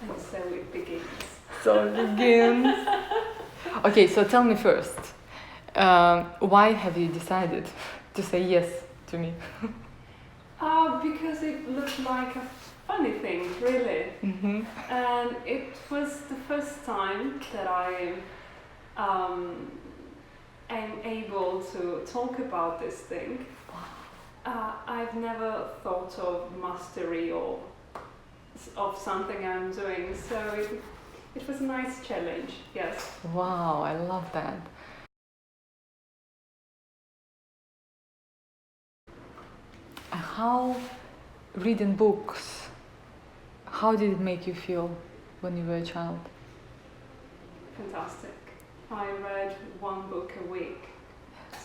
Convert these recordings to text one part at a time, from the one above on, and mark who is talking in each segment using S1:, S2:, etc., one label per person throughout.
S1: And so it begins.
S2: So it begins. Okay, so tell me first, why have you decided to say yes to me?
S1: Because it looked like a funny thing, really.
S2: Mm-hmm.
S1: And it was the first time that I am able to talk about this thing. I've never thought of mastery or of something I'm doing, so it was a nice challenge, yes.
S2: Wow, I love that. How reading books, how did it make you feel when you were a child?
S1: Fantastic. I read one book a week,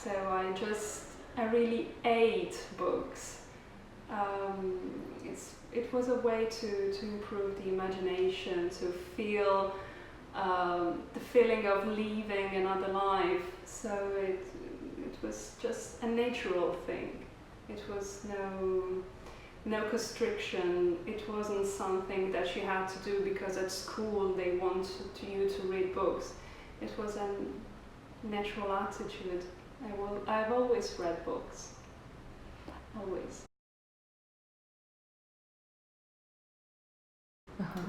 S1: so I really ate books. It was a way to improve the imagination, to feel the feeling of leaving another life. So it was just a natural thing. It was no constriction. It wasn't something that you had to do because at school they wanted you to read books. It was a natural attitude. I've always read books. Always.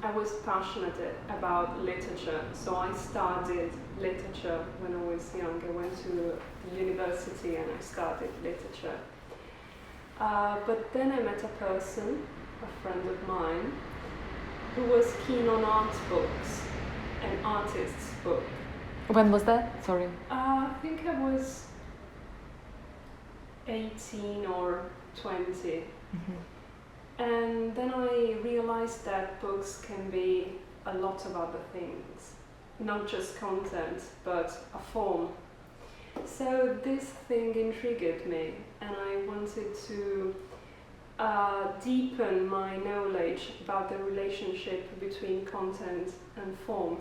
S1: I was passionate about literature, so I studied literature when I was young. I went to university and I studied literature. But then I met a person, a friend of mine, who was keen on art books, an artist's book.
S2: When was that? Sorry.
S1: I think I was 18 or 20.
S2: Mm-hmm.
S1: And then I realized that books can be a lot of other things, not just content, but a form. So this thing intrigued me, and I wanted to deepen my knowledge about the relationship between content and form.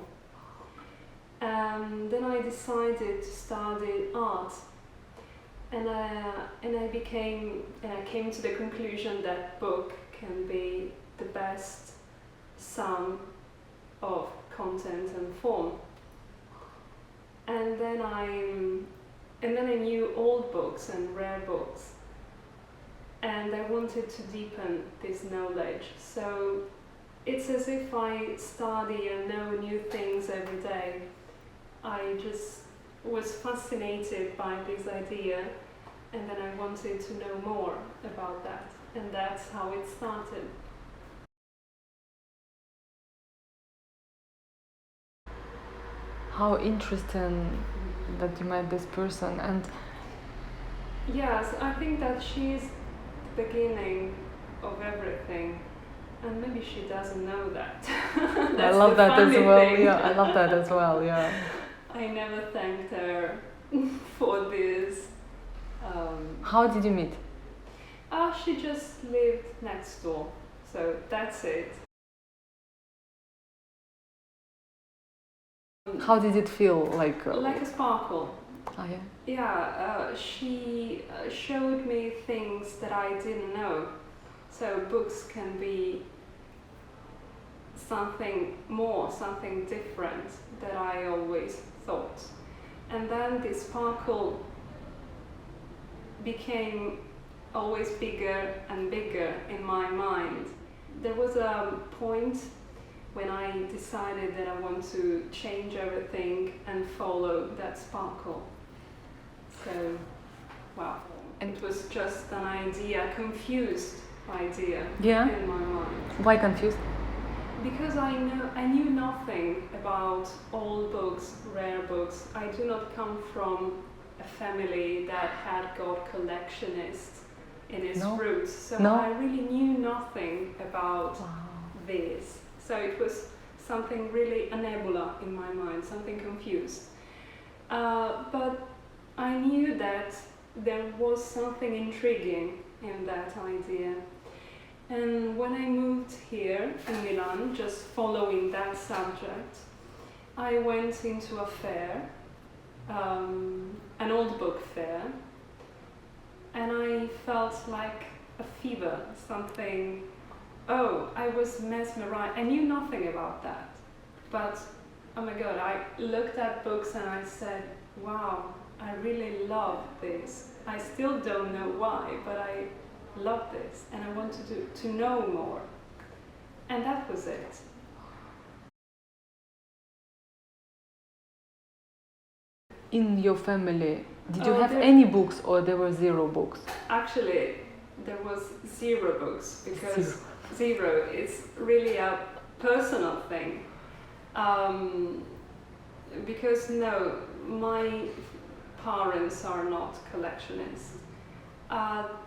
S1: And then I decided to study art. And I came to the conclusion that book can be the best sum of content and form. And then I knew old books and rare books, and I wanted to deepen this knowledge. So it's as if I study and know new things every day. I just was fascinated by this idea, and then I wanted to know more about that, and that's how it started.
S2: How interesting that you met this person. And
S1: yes, I think that she's the beginning of everything, and maybe she doesn't know that.
S2: I love that as well.
S1: Thing.
S2: Yeah, I love that as well. Yeah.
S1: I never thanked her for this.
S2: How did you meet?
S1: She just lived next door, so that's it.
S2: How did it feel like?
S1: Like a sparkle.
S2: Oh yeah.
S1: Yeah, she showed me things that I didn't know. So books can be something more, something different that I always thought. And then this sparkle became always bigger and bigger in my mind. There was a point when I decided that I want to change everything and follow that sparkle. So, wow. And it was just an idea, a confused idea in my mind.
S2: Why confused?
S1: Because I knew nothing about old books, rare books. I do not come from a family that had got collectionists in its roots. So I really knew nothing about this. So it was something really a nebula in my mind, something confused. But I knew that there was something intriguing in that idea. And when I moved here in Milan, just following that subject, I went into a fair, an old book fair, and I felt like a fever, something, oh, know, I was mesmerized. I knew nothing about that. But, oh my God, I looked at books and I said, wow, I really love this. I still don't know why, but I love this and I wanted to know more. And that was it.
S2: In your family, did you
S1: Oh,
S2: have any books or there were 0 books?
S1: Actually, there was 0 books because zero is really a personal thing. Because no, my parents are not collectionists.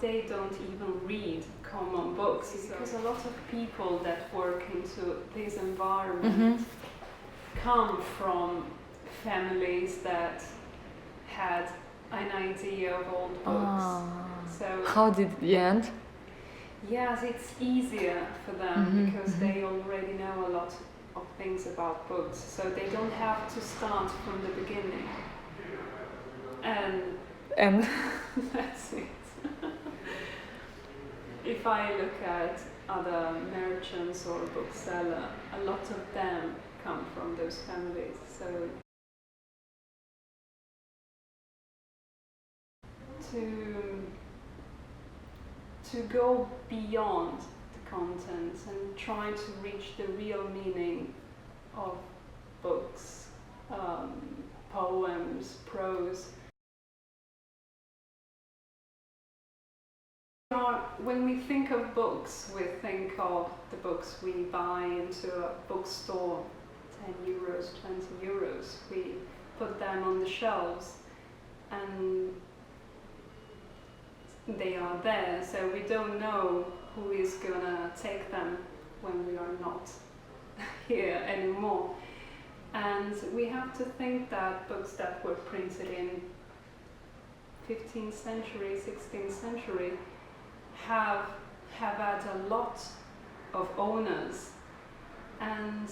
S1: They don't even read common books because a lot of people that work into this environment come from families that had an idea of old books. So
S2: how did it end?
S1: yes, it's easier for them because they already know a lot of things about books, so they don't have to start from the beginning. And that's it. If I look at other merchants or booksellers, a lot of them come from those families. So to go beyond the content and try to reach the real meaning of books, poems, prose. When we think of books, we think of the books we buy into a bookstore, 10 euros, 20 euros. We put them on the shelves and they are there, so we don't know who is gonna take them when we are not here anymore. And we have to think that books that were printed in 15th century, 16th century have had a lot of owners, and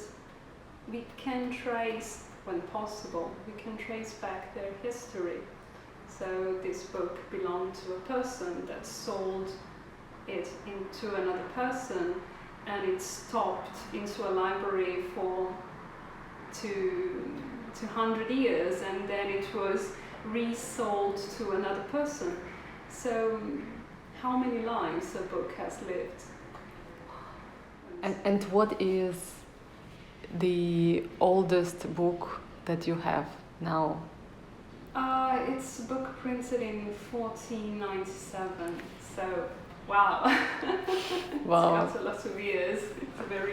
S1: we can trace, when possible, we can trace back their history. So this book belonged to a person that sold it into another person, and it stopped into a library for 200 years, and then it was resold to another person. So how many lives a book has lived?
S2: And what is the oldest book that you have now?
S1: It's a book printed in 1497, so wow.
S2: Wow.
S1: It's got a lot of years. It's a very